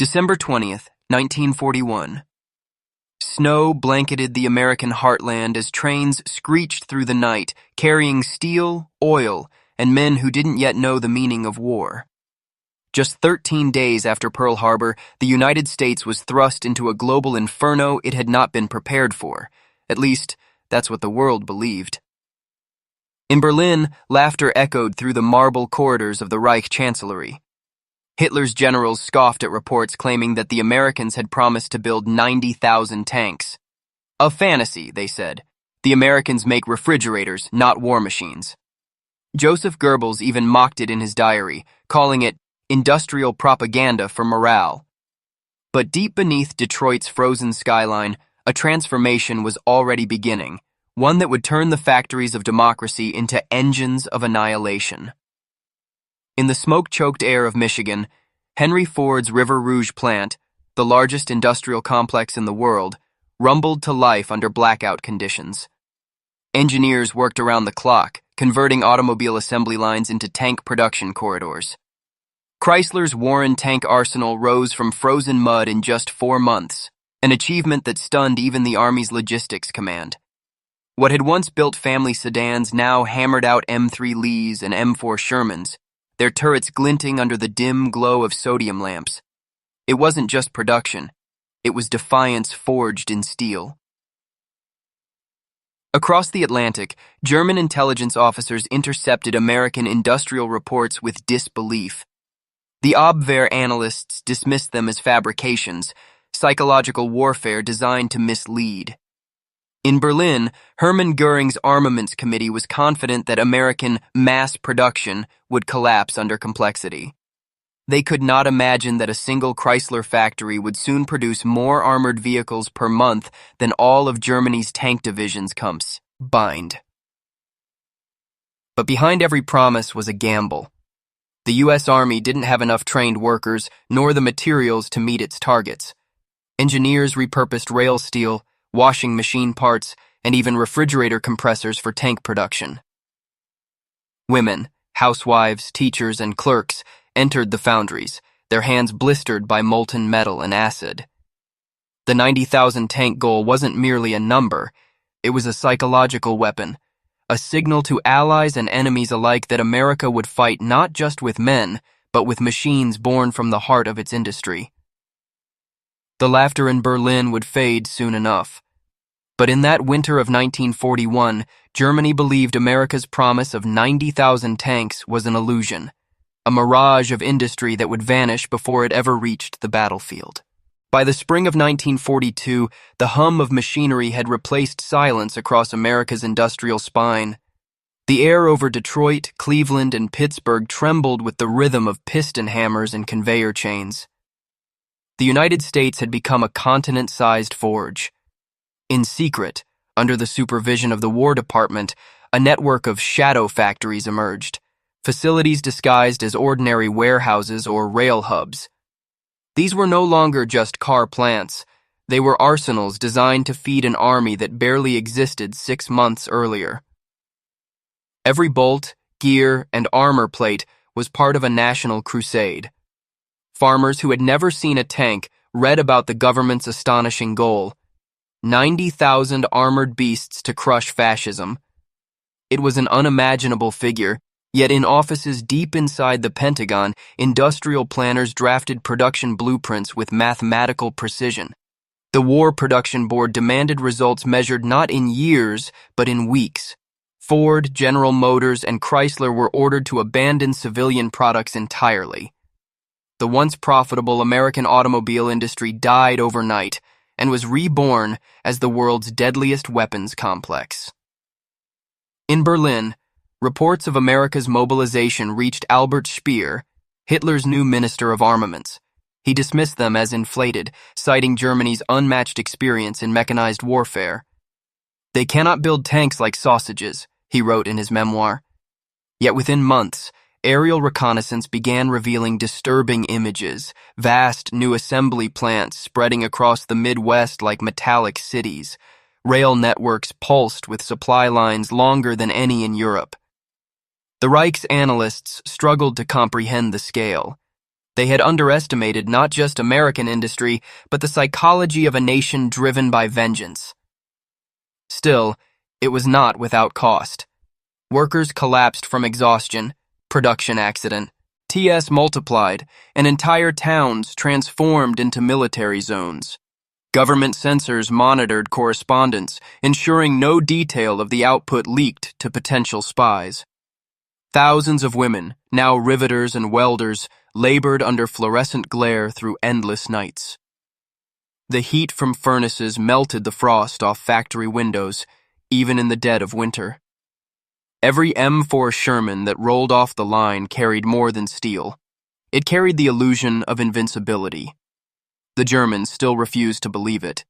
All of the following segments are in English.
December 20th, 1941. Snow blanketed the American heartland as trains screeched through the night, carrying steel, oil, and men who didn't yet know the meaning of war. Just 13 days after Pearl Harbor, the United States was thrust into a global inferno it had not been prepared for. At least, that's what the world believed. In Berlin, laughter echoed through the marble corridors of the Reich Chancellery. Hitler's generals scoffed at reports claiming that the Americans had promised to build 90,000 tanks. A fantasy, they said. The Americans make refrigerators, not war machines. Joseph Goebbels even mocked it in his diary, calling it industrial propaganda for morale. But deep beneath Detroit's frozen skyline, a transformation was already beginning, one that would turn the factories of democracy into engines of annihilation. In the smoke-choked air of Michigan, Henry Ford's River Rouge plant, the largest industrial complex in the world, rumbled to life under blackout conditions. Engineers worked around the clock, converting automobile assembly lines into tank production corridors. Chrysler's Warren tank arsenal rose from frozen mud in just 4 months, an achievement that stunned even the Army's logistics command. What had once built family sedans now hammered out M3 Lees and M4 Shermans, their turrets glinting under the dim glow of sodium lamps. It wasn't just production. It was defiance forged in steel. Across the Atlantic, German intelligence officers intercepted American industrial reports with disbelief. The Abwehr analysts dismissed them as fabrications, psychological warfare designed to mislead. In Berlin, Hermann Göring's Armaments Committee was confident that American mass production would collapse under complexity. They could not imagine that a single Chrysler factory would soon produce more armored vehicles per month than all of Germany's tank divisions combined. But behind every promise was a gamble. The U.S. Army didn't have enough trained workers, nor the materials to meet its targets. Engineers repurposed rail steel, washing machine parts, and even refrigerator compressors for tank production. Women, housewives, teachers, and clerks entered the foundries, their hands blistered by molten metal and acid. The 90,000 tank goal wasn't merely a number, it was a psychological weapon, a signal to allies and enemies alike that America would fight not just with men, but with machines born from the heart of its industry. The laughter in Berlin would fade soon enough. But in that winter of 1941, Germany believed America's promise of 90,000 tanks was an illusion, a mirage of industry that would vanish before it ever reached the battlefield. By the spring of 1942, the hum of machinery had replaced silence across America's industrial spine. The air over Detroit, Cleveland, and Pittsburgh trembled with the rhythm of piston hammers and conveyor chains. The United States had become a continent-sized forge. In secret, under the supervision of the War Department, a network of shadow factories emerged, facilities disguised as ordinary warehouses or rail hubs. These were no longer just car plants. They were arsenals designed to feed an army that barely existed 6 months earlier. Every bolt, gear, and armor plate was part of a national crusade. Farmers who had never seen a tank read about the government's astonishing goal: 90,000 armored beasts to crush fascism. It was an unimaginable figure, yet in offices deep inside the Pentagon, industrial planners drafted production blueprints with mathematical precision. The War Production Board demanded results measured not in years, but in weeks. Ford, General Motors, and Chrysler were ordered to abandon civilian products entirely. The once profitable American automobile industry died overnight and was reborn as the world's deadliest weapons complex. In Berlin, reports of America's mobilization reached Albert Speer, Hitler's new Minister of Armaments. He dismissed them as inflated, citing Germany's unmatched experience in mechanized warfare. "They cannot build tanks like sausages," he wrote in his memoir. Yet within months, aerial reconnaissance began revealing disturbing images, vast new assembly plants spreading across the Midwest like metallic cities, rail networks pulsed with supply lines longer than any in Europe. The Reich's analysts struggled to comprehend the scale. They had underestimated not just American industry, but the psychology of a nation driven by vengeance. Still, it was not without cost. Workers collapsed from exhaustion, production accident, TS multiplied, and entire towns transformed into military zones. Government censors monitored correspondence, ensuring no detail of the output leaked to potential spies. Thousands of women, now riveters and welders, labored under fluorescent glare through endless nights. The heat from furnaces melted the frost off factory windows, even in the dead of winter. Every M4 Sherman that rolled off the line carried more than steel. It carried the illusion of invincibility. The Germans still refused to believe it.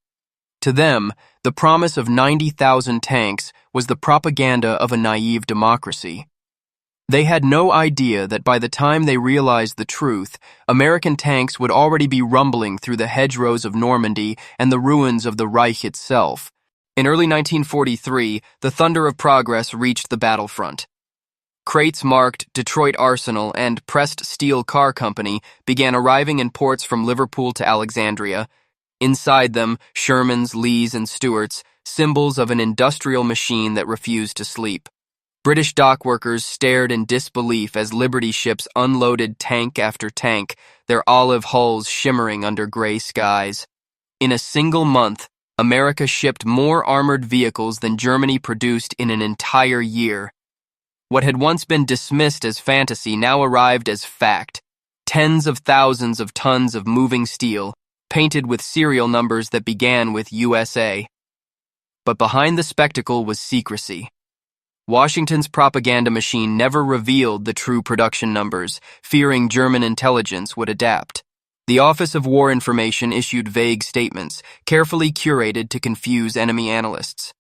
To them, the promise of 90,000 tanks was the propaganda of a naive democracy. They had no idea that by the time they realized the truth, American tanks would already be rumbling through the hedgerows of Normandy and the ruins of the Reich itself. In early 1943, the thunder of progress reached the battlefront. Crates marked Detroit Arsenal and Pressed Steel Car Company began arriving in ports from Liverpool to Alexandria. Inside them, Shermans, Lees, and Stuarts, symbols of an industrial machine that refused to sleep. British dock workers stared in disbelief as Liberty ships unloaded tank after tank, their olive hulls shimmering under gray skies. In a single month, America shipped more armored vehicles than Germany produced in an entire year. What had once been dismissed as fantasy now arrived as fact. Tens of thousands of tons of moving steel, painted with serial numbers that began with USA. But behind the spectacle was secrecy. Washington's propaganda machine never revealed the true production numbers, fearing German intelligence would adapt. The Office of War Information issued vague statements, carefully curated to confuse enemy analysts.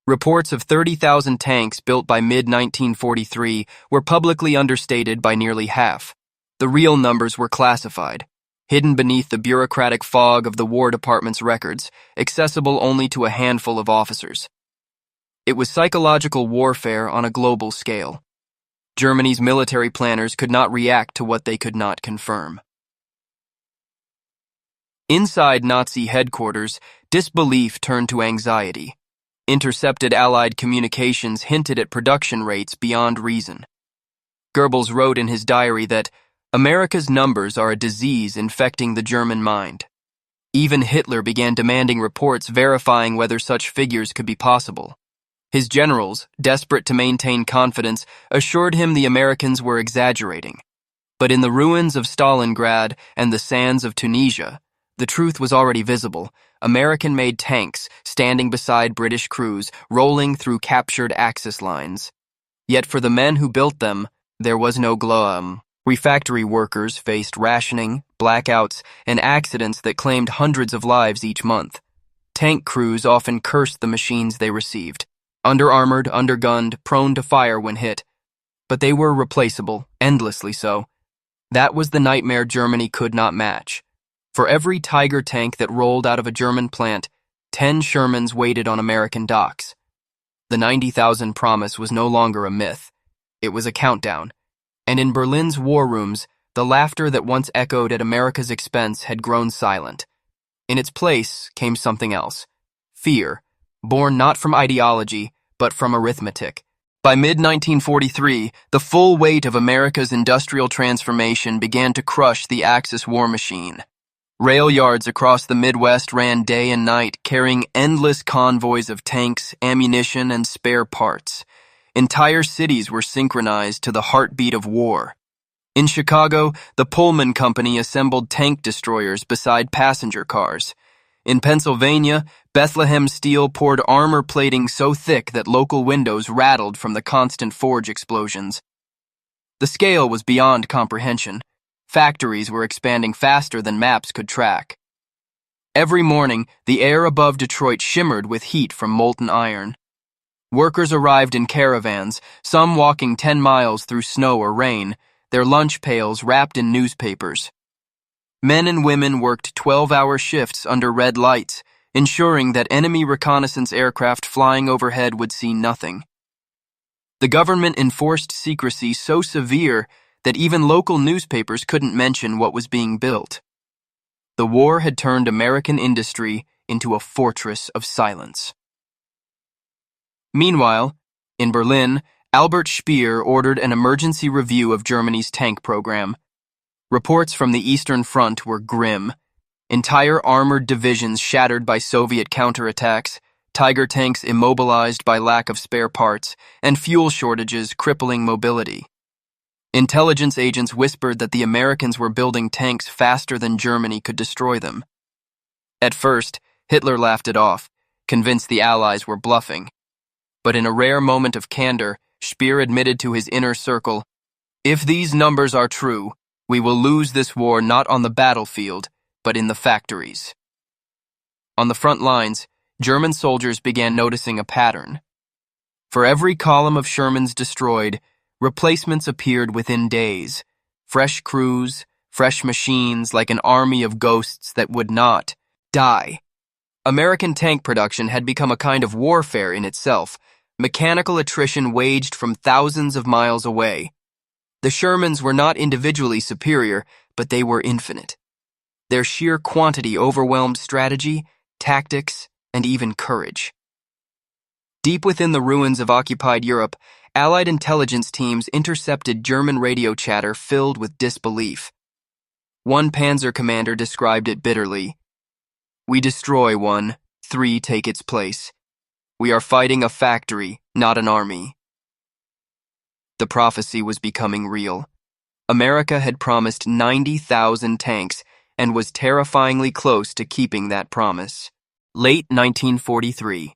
Reports of 30,000 tanks built by mid-1943 were publicly understated by nearly half. The real numbers were classified, hidden beneath the bureaucratic fog of the War Department's records, accessible only to a handful of officers. It was psychological warfare on a global scale. Germany's military planners could not react to what they could not confirm. Inside Nazi headquarters, disbelief turned to anxiety. Intercepted Allied communications hinted at production rates beyond reason. Goebbels wrote in his diary that America's numbers are a disease infecting the German mind. Even Hitler began demanding reports verifying whether such figures could be possible. His generals, desperate to maintain confidence, assured him the Americans were exaggerating. But in the ruins of Stalingrad and the sands of Tunisia, the truth was already visible. American-made tanks standing beside British crews, rolling through captured Axis lines. Yet for the men who built them, there was no gloom. Refactory workers faced rationing, blackouts, and accidents that claimed hundreds of lives each month. Tank crews often cursed the machines they received. Under-armored, undergunned, prone to fire when hit. But they were replaceable, endlessly so. That was the nightmare Germany could not match. For every Tiger tank that rolled out of a German plant, 10 Shermans waited on American docks. The 90,000 promise was no longer a myth. It was a countdown. And in Berlin's war rooms, the laughter that once echoed at America's expense had grown silent. In its place came something else. Fear, born not from ideology, but from arithmetic. By mid-1943, the full weight of America's industrial transformation began to crush the Axis war machine. Rail yards across the Midwest ran day and night, carrying endless convoys of tanks, ammunition, and spare parts. Entire cities were synchronized to the heartbeat of war. In Chicago, the Pullman Company assembled tank destroyers beside passenger cars. In Pennsylvania, Bethlehem Steel poured armor plating so thick that local windows rattled from the constant forge explosions. The scale was beyond comprehension. Factories were expanding faster than maps could track. Every morning, the air above Detroit shimmered with heat from molten iron. Workers arrived in caravans, some walking 10 miles through snow or rain, their lunch pails wrapped in newspapers. Men and women worked 12-hour shifts under red lights, ensuring that enemy reconnaissance aircraft flying overhead would see nothing. The government enforced secrecy so severe that even local newspapers couldn't mention what was being built. The war had turned American industry into a fortress of silence. Meanwhile, in Berlin, Albert Speer ordered an emergency review of Germany's tank program. Reports from the Eastern Front were grim. Entire armored divisions shattered by Soviet counterattacks, Tiger tanks immobilized by lack of spare parts, and fuel shortages crippling mobility. Intelligence agents whispered that the Americans were building tanks faster than Germany could destroy them. At first, Hitler laughed it off, convinced the Allies were bluffing. But in a rare moment of candor, Speer admitted to his inner circle, "If these numbers are true, we will lose this war not on the battlefield, but in the factories." On the front lines, German soldiers began noticing a pattern. For every column of Shermans destroyed, replacements appeared within days. Fresh crews, fresh machines, like an army of ghosts that would not die. American tank production had become a kind of warfare in itself. Mechanical attrition waged from thousands of miles away. The Shermans were not individually superior, but they were infinite. Their sheer quantity overwhelmed strategy, tactics, and even courage. Deep within the ruins of occupied Europe, Allied intelligence teams intercepted German radio chatter filled with disbelief. One panzer commander described it bitterly. "We destroy one, 3 take its place. We are fighting a factory, not an army." The prophecy was becoming real. America had promised 90,000 tanks and was terrifyingly close to keeping that promise. Late 1943.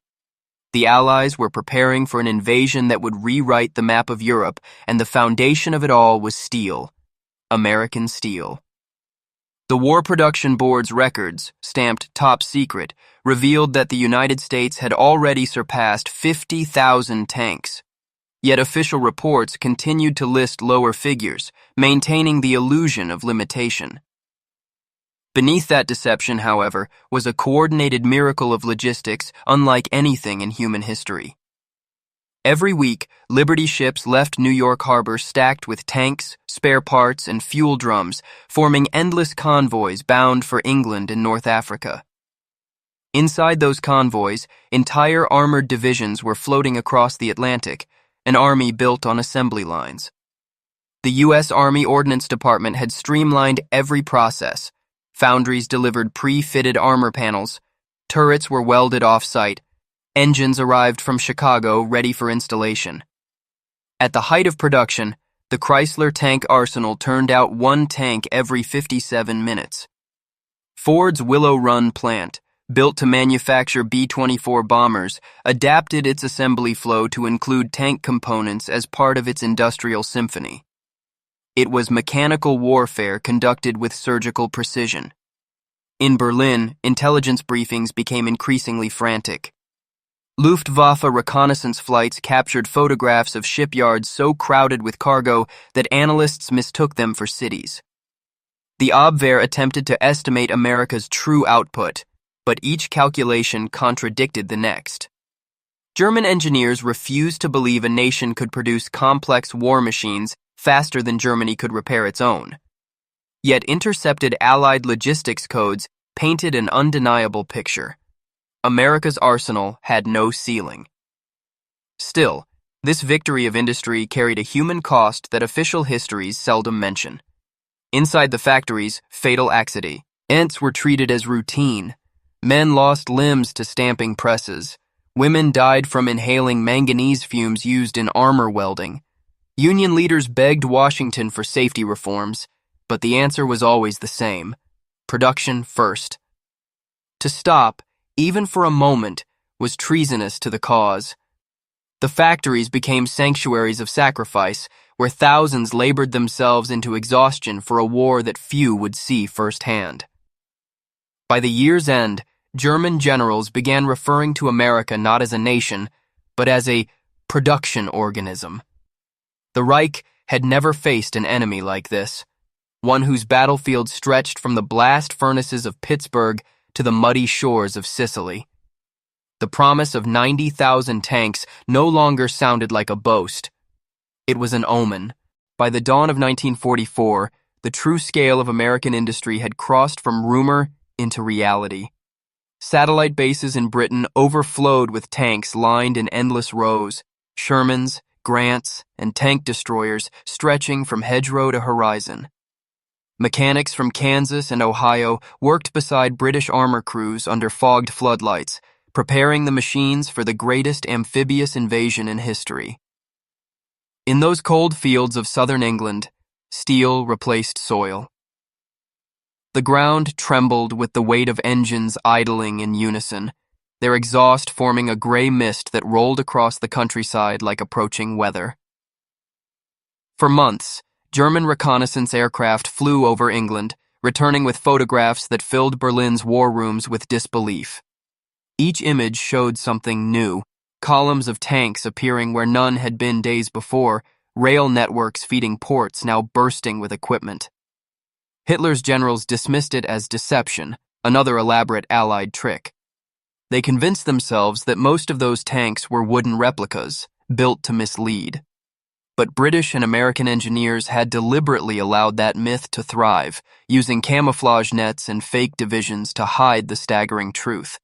The Allies were preparing for an invasion that would rewrite the map of Europe, and the foundation of it all was steel. American steel. The War Production Board's records, stamped top secret, revealed that the United States had already surpassed 50,000 tanks. Yet official reports continued to list lower figures, maintaining the illusion of limitation. Beneath that deception, however, was a coordinated miracle of logistics unlike anything in human history. Every week, Liberty ships left New York Harbor stacked with tanks, spare parts, and fuel drums, forming endless convoys bound for England and North Africa. Inside those convoys, entire armored divisions were floating across the Atlantic, an army built on assembly lines. The U.S. Army Ordnance Department had streamlined every process. Foundries delivered pre-fitted armor panels, turrets were welded off-site, engines arrived from Chicago ready for installation. At the height of production, the Chrysler tank arsenal turned out 1 tank every 57 minutes. Ford's Willow Run plant, built to manufacture B-24 bombers, adapted its assembly flow to include tank components as part of its industrial symphony. It was mechanical warfare conducted with surgical precision. In Berlin, intelligence briefings became increasingly frantic. Luftwaffe reconnaissance flights captured photographs of shipyards so crowded with cargo that analysts mistook them for cities. The Abwehr attempted to estimate America's true output, but each calculation contradicted the next. German engineers refused to believe a nation could produce complex war machines faster than Germany could repair its own. Yet intercepted Allied logistics codes painted an undeniable picture. America's arsenal had no ceiling. Still, this victory of industry carried a human cost that official histories seldom mention. Inside the factories, fatal accidents were treated as routine. Men lost limbs to stamping presses. Women died from inhaling manganese fumes used in armor welding. Union leaders begged Washington for safety reforms, but the answer was always the same: production first. To stop, even for a moment, was treasonous to the cause. The factories became sanctuaries of sacrifice, where thousands labored themselves into exhaustion for a war that few would see firsthand. By the year's end, German generals began referring to America not as a nation, but as a production organism. The Reich had never faced an enemy like this, one whose battlefield stretched from the blast furnaces of Pittsburgh to the muddy shores of Sicily. The promise of 90,000 tanks no longer sounded like a boast. It was an omen, By the dawn of 1944, the true scale of American industry had crossed from rumor into reality. Satellite bases in Britain overflowed with tanks lined in endless rows, Shermans, Grants, and tank destroyers stretching from hedgerow to horizon. Mechanics from Kansas and Ohio worked beside British armor crews under fogged floodlights, preparing the machines for the greatest amphibious invasion in history. In those cold fields of southern England, steel replaced soil. The ground trembled with the weight of engines idling in unison, their exhaust forming a gray mist that rolled across the countryside like approaching weather. For months, German reconnaissance aircraft flew over England, returning with photographs that filled Berlin's war rooms with disbelief. Each image showed something new, columns of tanks appearing where none had been days before, rail networks feeding ports now bursting with equipment. Hitler's generals dismissed it as deception, another elaborate Allied trick. They convinced themselves that most of those tanks were wooden replicas, built to mislead. But British and American engineers had deliberately allowed that myth to thrive, using camouflage nets and fake divisions to hide the staggering truth.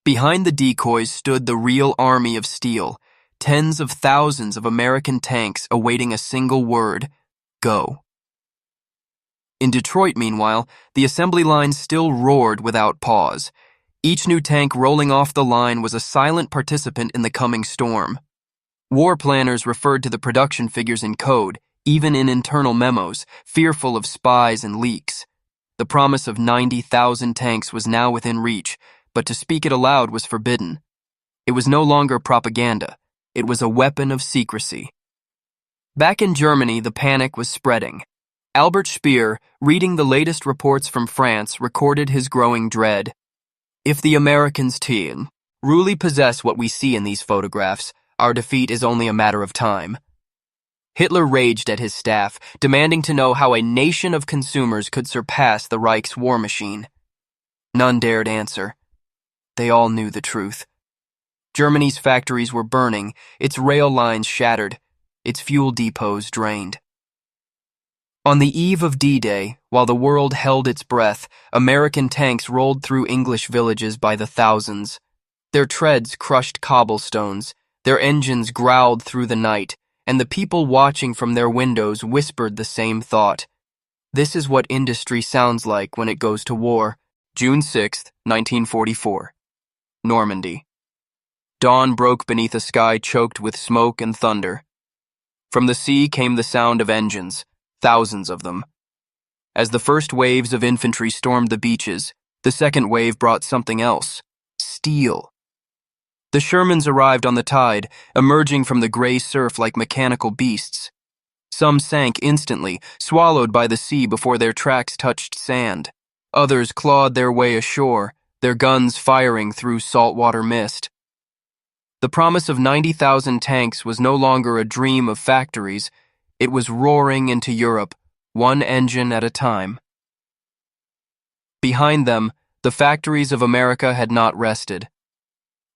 Behind the decoys stood the real army of steel, tens of thousands of American tanks awaiting a single word: go. In Detroit, meanwhile, the assembly line still roared without pause. Each new tank rolling off the line was a silent participant in the coming storm. War planners referred to the production figures in code, even in internal memos, fearful of spies and leaks. The promise of 90,000 tanks was now within reach, but to speak it aloud was forbidden. It was no longer propaganda. It was a weapon of secrecy. Back in Germany, the panic was spreading. Albert Speer, reading the latest reports from France, recorded his growing dread. If the Americans really possess what we see in these photographs, our defeat is only a matter of time. Hitler raged at his staff, demanding to know how a nation of consumers could surpass the Reich's war machine. None dared answer. They all knew the truth. Germany's factories were burning, its rail lines shattered, its fuel depots drained. On the eve of D-Day, while the world held its breath, American tanks rolled through English villages by the thousands. Their treads crushed cobblestones, their engines growled through the night, and the people watching from their windows whispered the same thought. This is what industry sounds like when it goes to war. June 6, 1944. Normandy. Dawn broke beneath a sky choked with smoke and thunder. From the sea came the sound of engines, thousands of them. As the first waves of infantry stormed the beaches, the second wave brought something else: steel. The Shermans arrived on the tide, emerging from the gray surf like mechanical beasts. Some sank instantly, swallowed by the sea before their tracks touched sand. Others clawed their way ashore, their guns firing through saltwater mist. The promise of 90,000 tanks was no longer a dream of factories. It was roaring into Europe, one engine at a time. Behind them, the factories of America had not rested.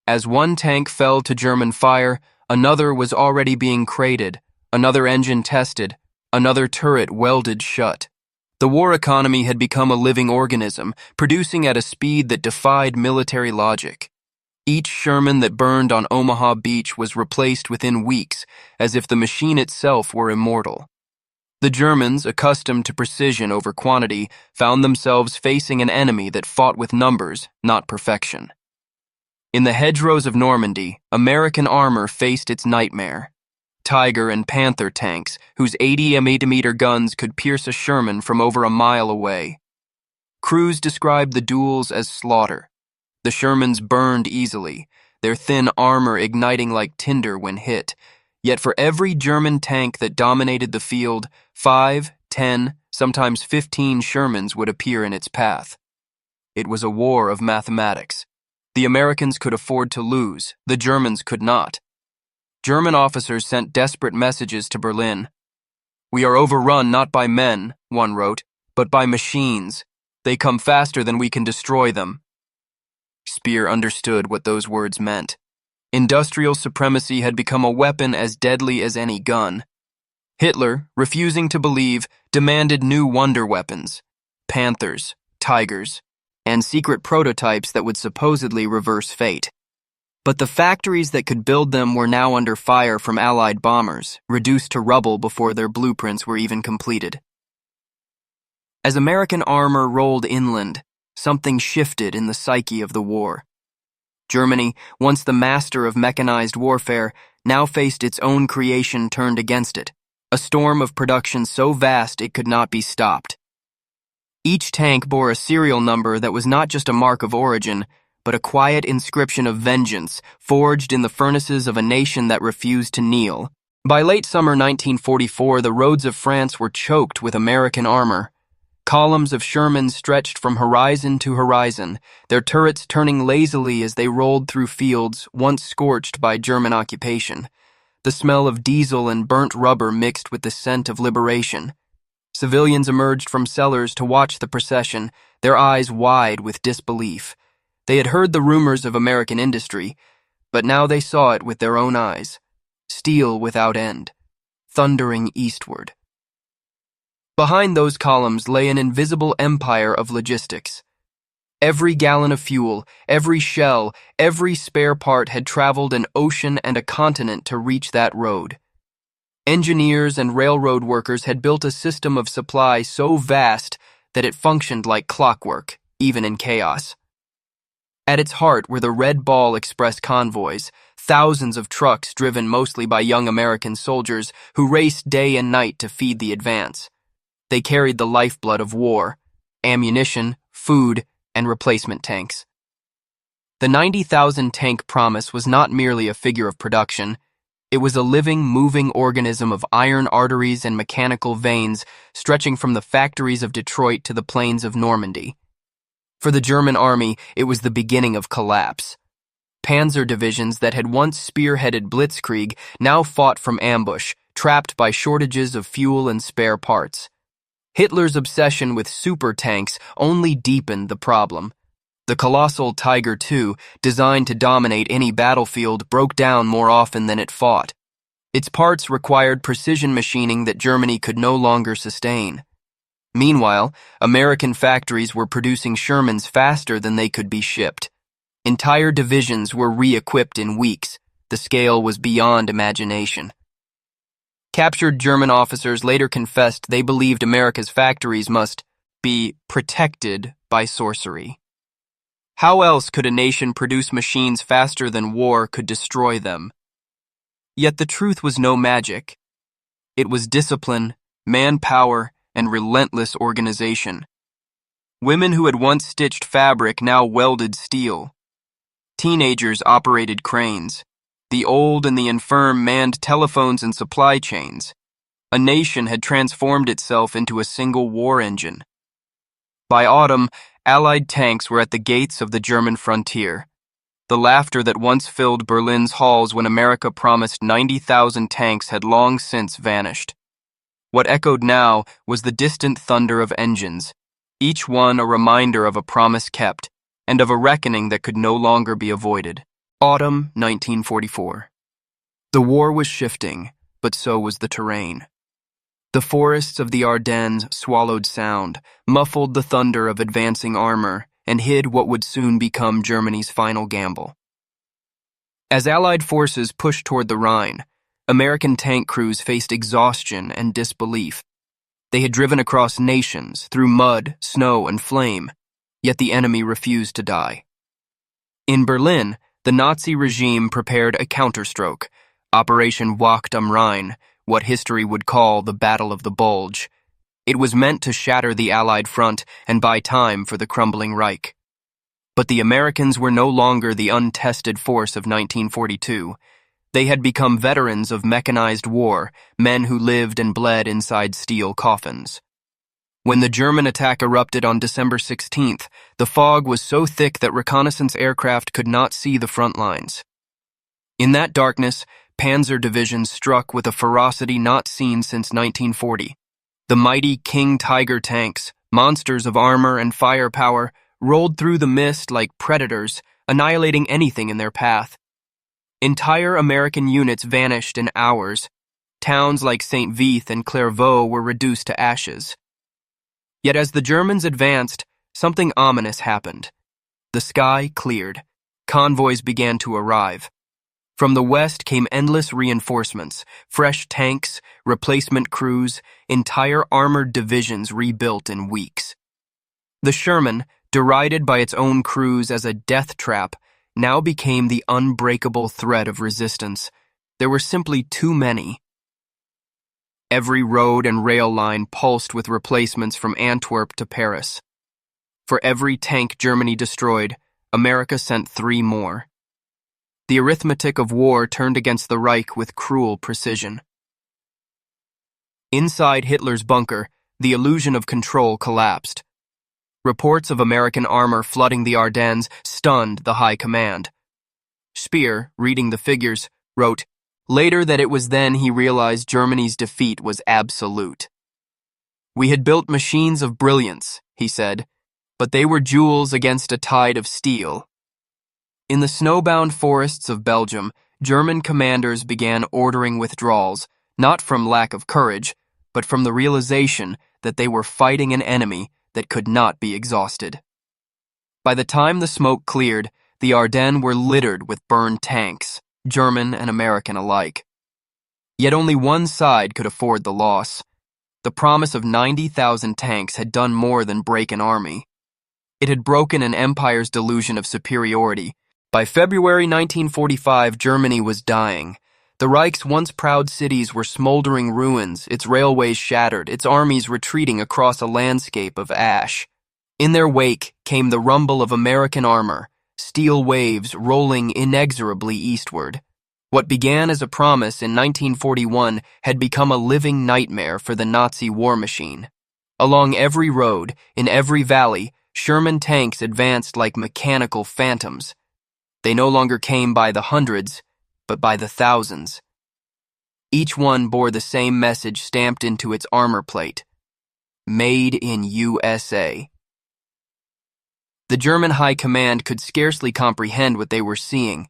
As one tank fell to German fire, another was already being crated, another engine tested, another turret welded shut. The war economy had become a living organism, producing at a speed that defied military logic. Each Sherman that burned on Omaha Beach was replaced within weeks, as if the machine itself were immortal. The Germans, accustomed to precision over quantity, found themselves facing an enemy that fought with numbers, not perfection. In the hedgerows of Normandy, American armor faced its nightmare. Tiger and Panther tanks, whose 80 mm guns could pierce a Sherman from over a mile away. Crews described the duels as slaughter. The Shermans burned easily, their thin armor igniting like tinder when hit. Yet for every German tank that dominated the field, 5, 10, sometimes 15 Shermans would appear in its path. It was a war of mathematics. The Americans could afford to lose, the Germans could not. German officers sent desperate messages to Berlin. "We are overrun not by men," one wrote, "but by machines. They come faster than we can destroy them." Speer understood what those words meant. Industrial supremacy had become a weapon as deadly as any gun. Hitler, refusing to believe, demanded new wonder weapons, Panthers, Tigers, and secret prototypes that would supposedly reverse fate. But the factories that could build them were now under fire from Allied bombers, reduced to rubble before their blueprints were even completed. As American armor rolled inland, something shifted in the psyche of the war. Germany, once the master of mechanized warfare, now faced its own creation turned against it, a storm of production so vast it could not be stopped. Each tank bore a serial number that was not just a mark of origin, but a quiet inscription of vengeance forged in the furnaces of a nation that refused to kneel. By late summer 1944, the roads of France were choked with American armor. Columns of Shermans stretched from horizon to horizon, their turrets turning lazily as they rolled through fields once scorched by German occupation. The smell of diesel and burnt rubber mixed with the scent of liberation. Civilians emerged from cellars to watch the procession, their eyes wide with disbelief. They had heard the rumors of American industry, but now they saw it with their own eyes. Steel without end, thundering eastward. Behind those columns lay an invisible empire of logistics. Every gallon of fuel, every shell, every spare part had traveled an ocean and a continent to reach that road. Engineers and railroad workers had built a system of supply so vast that it functioned like clockwork, even in chaos. At its heart were the Red Ball Express convoys, thousands of trucks driven mostly by young American soldiers who raced day and night to feed the advance. They carried the lifeblood of war, ammunition, food, and replacement tanks. The 90,000 tank promise was not merely a figure of production. It was a living, moving organism of iron arteries and mechanical veins stretching from the factories of Detroit to the plains of Normandy. For the German army, it was the beginning of collapse. Panzer divisions that had once spearheaded blitzkrieg now fought from ambush, trapped by shortages of fuel and spare parts. Hitler's obsession with super tanks only deepened the problem. The colossal Tiger II, designed to dominate any battlefield, broke down more often than it fought. Its parts required precision machining that Germany could no longer sustain. Meanwhile, American factories were producing Shermans faster than they could be shipped. Entire divisions were re-equipped in weeks. The scale was beyond imagination. Captured German officers later confessed they believed America's factories must be protected by sorcery. How else could a nation produce machines faster than war could destroy them? Yet the truth was no magic. It was discipline, manpower, and relentless organization. Women who had once stitched fabric now welded steel. Teenagers operated cranes. The old and the infirm manned telephones and supply chains. A nation had transformed itself into a single war engine. By autumn, Allied tanks were at the gates of the German frontier. The laughter that once filled Berlin's halls when America promised 90,000 tanks had long since vanished. What echoed now was the distant thunder of engines, each one a reminder of a promise kept, and of a reckoning that could no longer be avoided. Autumn 1944. The war was shifting, but so was the terrain. The forests of the Ardennes swallowed sound, muffled the thunder of advancing armor, and hid what would soon become Germany's final gamble. As Allied forces pushed toward the Rhine, American tank crews faced exhaustion and disbelief. They had driven across nations, through mud, snow, and flame, yet the enemy refused to die. In Berlin, the Nazi regime prepared a counterstroke, Operation Wacht am Rhein, what history would call the Battle of the Bulge. It was meant to shatter the Allied front and buy time for the crumbling Reich. But the Americans were no longer the untested force of 1942. They had become veterans of mechanized war, men who lived and bled inside steel coffins. When the German attack erupted on December 16th, the fog was so thick that reconnaissance aircraft could not see the front lines. In that darkness, panzer divisions struck with a ferocity not seen since 1940. The mighty King Tiger tanks, monsters of armor and firepower, rolled through the mist like predators, annihilating anything in their path. Entire American units vanished in hours. Towns like St. Vith and Clairvaux were reduced to ashes. Yet as the Germans advanced, something ominous happened. The sky cleared. Convoys began to arrive. From the west came endless reinforcements, fresh tanks, replacement crews, entire armored divisions rebuilt in weeks. The Sherman, derided by its own crews as a death trap, now became the unbreakable thread of resistance. There were simply too many. Every road and rail line pulsed with replacements from Antwerp to Paris. For every tank Germany destroyed, America sent 3 more. The arithmetic of war turned against the Reich with cruel precision. Inside Hitler's bunker, the illusion of control collapsed. Reports of American armor flooding the Ardennes stunned the high command. Speer, reading the figures, wrote, later that it was then he realized Germany's defeat was absolute. We had built machines of brilliance, he said, but they were jewels against a tide of steel. In the snowbound forests of Belgium, German commanders began ordering withdrawals, not from lack of courage, but from the realization that they were fighting an enemy that could not be exhausted. By the time the smoke cleared, the Ardennes were littered with burned tanks, German and American alike. Yet only one side could afford the loss. The promise of 90,000 tanks had done more than break an army. It had broken an empire's delusion of superiority. By February 1945, Germany was dying. The Reich's once proud cities were smoldering ruins, its railways shattered, its armies retreating across a landscape of ash. In their wake came the rumble of American armor, steel waves rolling inexorably eastward. What began as a promise in 1941 had become a living nightmare for the Nazi war machine. Along every road, in every valley, Sherman tanks advanced like mechanical phantoms. They no longer came by the hundreds, but by the thousands. Each one bore the same message stamped into its armor plate: Made in USA. The German high command could scarcely comprehend what they were seeing.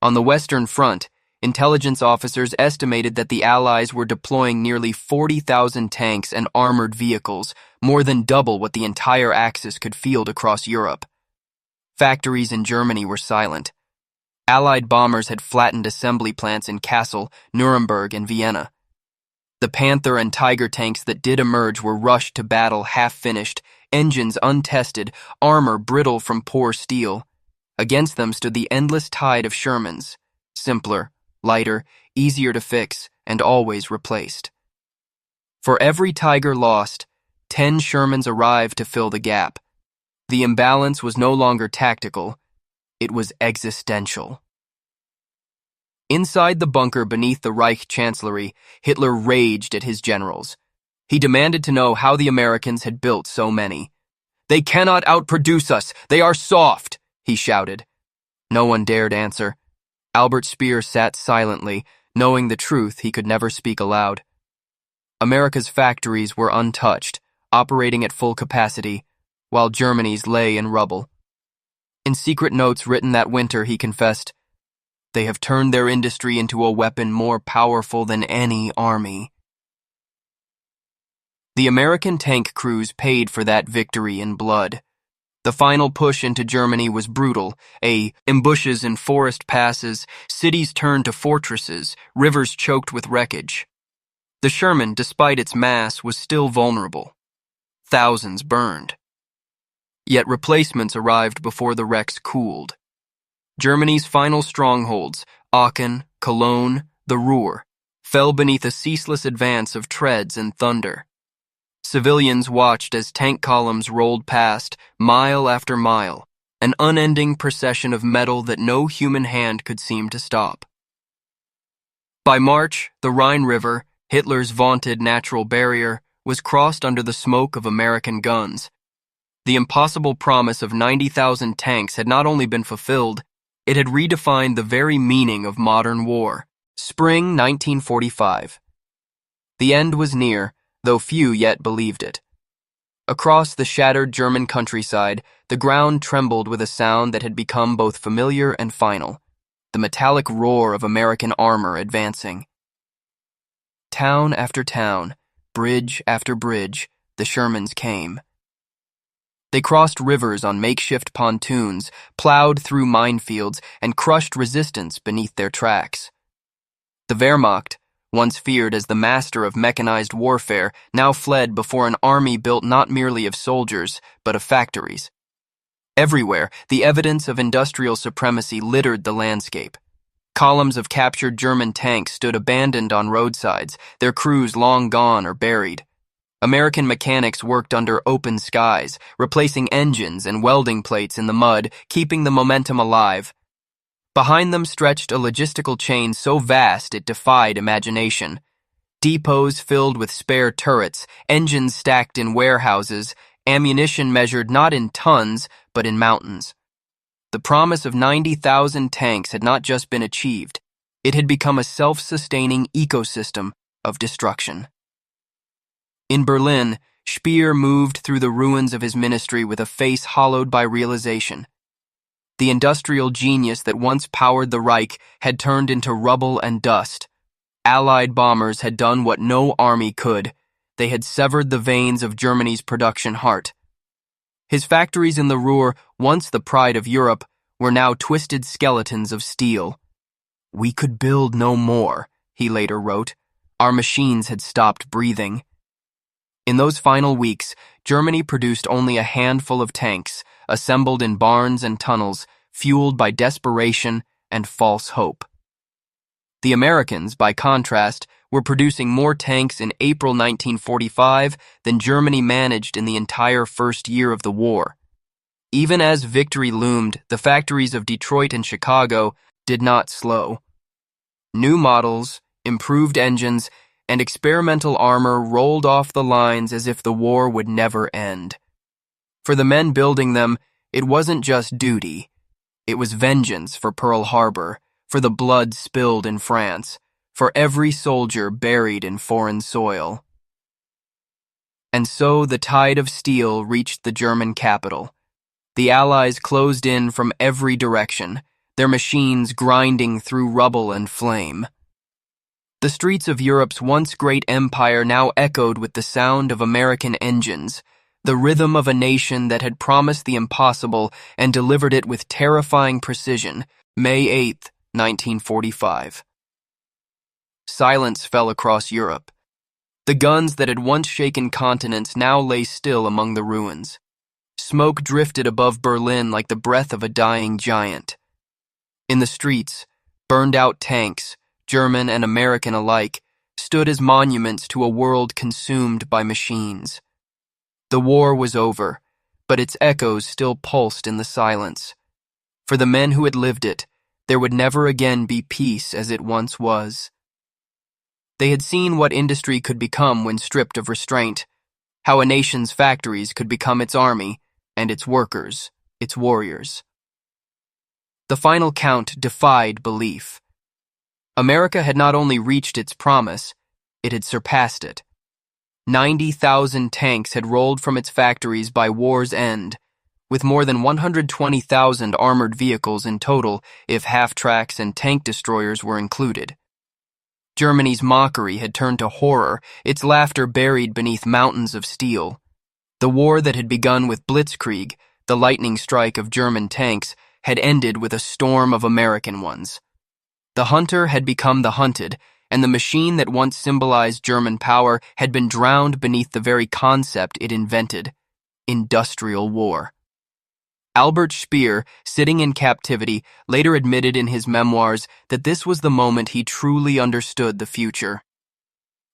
On the Western Front, intelligence officers estimated that the Allies were deploying nearly 40,000 tanks and armored vehicles, more than double what the entire Axis could field across Europe. Factories in Germany were silent. Allied bombers had flattened assembly plants in Kassel, Nuremberg, and Vienna. The Panther and Tiger tanks that did emerge were rushed to battle half-finished, engines untested, armor brittle from poor steel. Against them stood the endless tide of Shermans, simpler, lighter, easier to fix, and always replaced. For every Tiger lost, 10 Shermans arrived to fill the gap. The imbalance was no longer tactical, it was existential. Inside the bunker beneath the Reich Chancellery, Hitler raged at his generals. He demanded to know how the Americans had built so many. "They cannot outproduce us, they are soft," he shouted. No one dared answer. Albert Speer sat silently, knowing the truth he could never speak aloud. America's factories were untouched, operating at full capacity, while Germany's lay in rubble. In secret notes written that winter, he confessed, "They have turned their industry into a weapon more powerful than any army." The American tank crews paid for that victory in blood. The final push into Germany was brutal. Ambushes in forest passes, cities turned to fortresses, rivers choked with wreckage. The Sherman, despite its mass, was still vulnerable. Thousands burned. Yet replacements arrived before the wrecks cooled. Germany's final strongholds, Aachen, Cologne, the Ruhr, fell beneath a ceaseless advance of treads and thunder. Civilians watched as tank columns rolled past, mile after mile, an unending procession of metal that no human hand could seem to stop. By March, the Rhine River, Hitler's vaunted natural barrier, was crossed under the smoke of American guns. The impossible promise of 90,000 tanks had not only been fulfilled, it had redefined the very meaning of modern war. Spring 1945. The end was near, though few yet believed it. Across the shattered German countryside, the ground trembled with a sound that had become both familiar and final, the metallic roar of American armor advancing. town after town, bridge after bridge, the Shermans came. They crossed rivers on makeshift pontoons, plowed through minefields, and crushed resistance beneath their tracks. The Wehrmacht, once feared as the master of mechanized warfare, now fled before an army built not merely of soldiers, but of factories. Everywhere, the evidence of industrial supremacy littered the landscape. Columns of captured German tanks stood abandoned on roadsides, their crews long gone or buried. American mechanics worked under open skies, replacing engines and welding plates in the mud, keeping the momentum alive. Behind them stretched a logistical chain so vast it defied imagination. Depots filled with spare turrets, engines stacked in warehouses, ammunition measured not in tons, but in mountains. The promise of 90,000 tanks had not just been achieved, it had become a self-sustaining ecosystem of destruction. In Berlin, Speer moved through the ruins of his ministry with a face hollowed by realization. The industrial genius that once powered the Reich had turned into rubble and dust. Allied bombers had done what no army could. They had severed the veins of Germany's production heart. His factories in the Ruhr, once the pride of Europe, were now twisted skeletons of steel. "We could build no more," he later wrote. "Our machines had stopped breathing." In those final weeks, Germany produced only a handful of tanks, assembled in barns and tunnels, fueled by desperation and false hope. The Americans, by contrast, were producing more tanks in April 1945 than Germany managed in the entire first year of the war. Even as victory loomed, the factories of Detroit and Chicago did not slow. New models, improved engines, and experimental armor rolled off the lines as if the war would never end. For the men building them, it wasn't just duty. It was vengeance for Pearl Harbor, for the blood spilled in France, for every soldier buried in foreign soil. And so the tide of steel reached the German capital. The Allies closed in from every direction, their machines grinding through rubble and flame. The streets of Europe's once great empire now echoed with the sound of American engines, the rhythm of a nation that had promised the impossible and delivered it with terrifying precision. May 8, 1945. Silence fell across Europe. The guns that had once shaken continents now lay still among the ruins. Smoke drifted above Berlin like the breath of a dying giant. In the streets, burned-out tanks, German and American alike, stood as monuments to a world consumed by machines. The war was over, but its echoes still pulsed in the silence. For the men who had lived it, there would never again be peace as it once was. They had seen what industry could become when stripped of restraint, how a nation's factories could become its army, and its workers, its warriors. The final count defied belief. America had not only reached its promise, it had surpassed it. 90,000 tanks had rolled from its factories by war's end, with more than 120,000 armored vehicles in total if half-tracks and tank destroyers were included. Germany's mockery had turned to horror, its laughter buried beneath mountains of steel. The war that had begun with blitzkrieg, the lightning strike of German tanks, had ended with a storm of American ones. The hunter had become the hunted, and the machine that once symbolized German power had been drowned beneath the very concept it invented: industrial war. Albert Speer, sitting in captivity, later admitted in his memoirs that this was the moment he truly understood the future.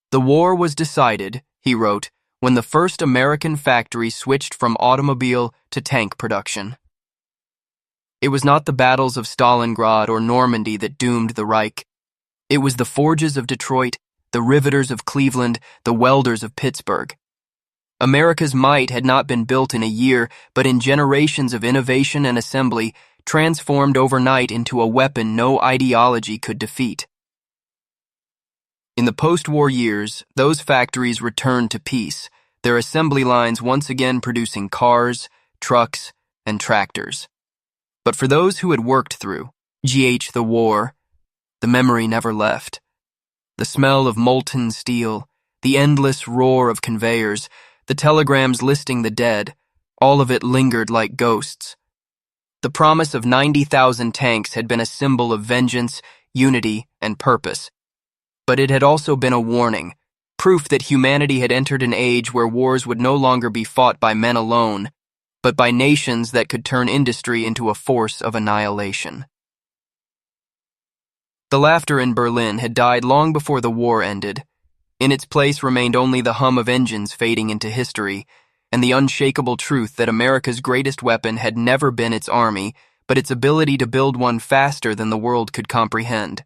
"The war was decided," he wrote, "when the first American factory switched from automobile to tank production." It was not the battles of Stalingrad or Normandy that doomed the Reich. It was the forges of Detroit, the riveters of Cleveland, the welders of Pittsburgh. America's might had not been built in a year, but in generations of innovation and assembly, transformed overnight into a weapon no ideology could defeat. In the post-war years, those factories returned to peace, their assembly lines once again producing cars, trucks, and tractors. But for those who had worked through the war, the memory never left. The smell of molten steel, the endless roar of conveyors, the telegrams listing the dead, all of it lingered like ghosts. The promise of 90,000 tanks had been a symbol of vengeance, unity, and purpose. But it had also been a warning, proof that humanity had entered an age where wars would no longer be fought by men alone, but by nations that could turn industry into a force of annihilation. The laughter in Berlin had died long before the war ended. In its place remained only the hum of engines fading into history, and the unshakable truth that America's greatest weapon had never been its army, but its ability to build one faster than the world could comprehend.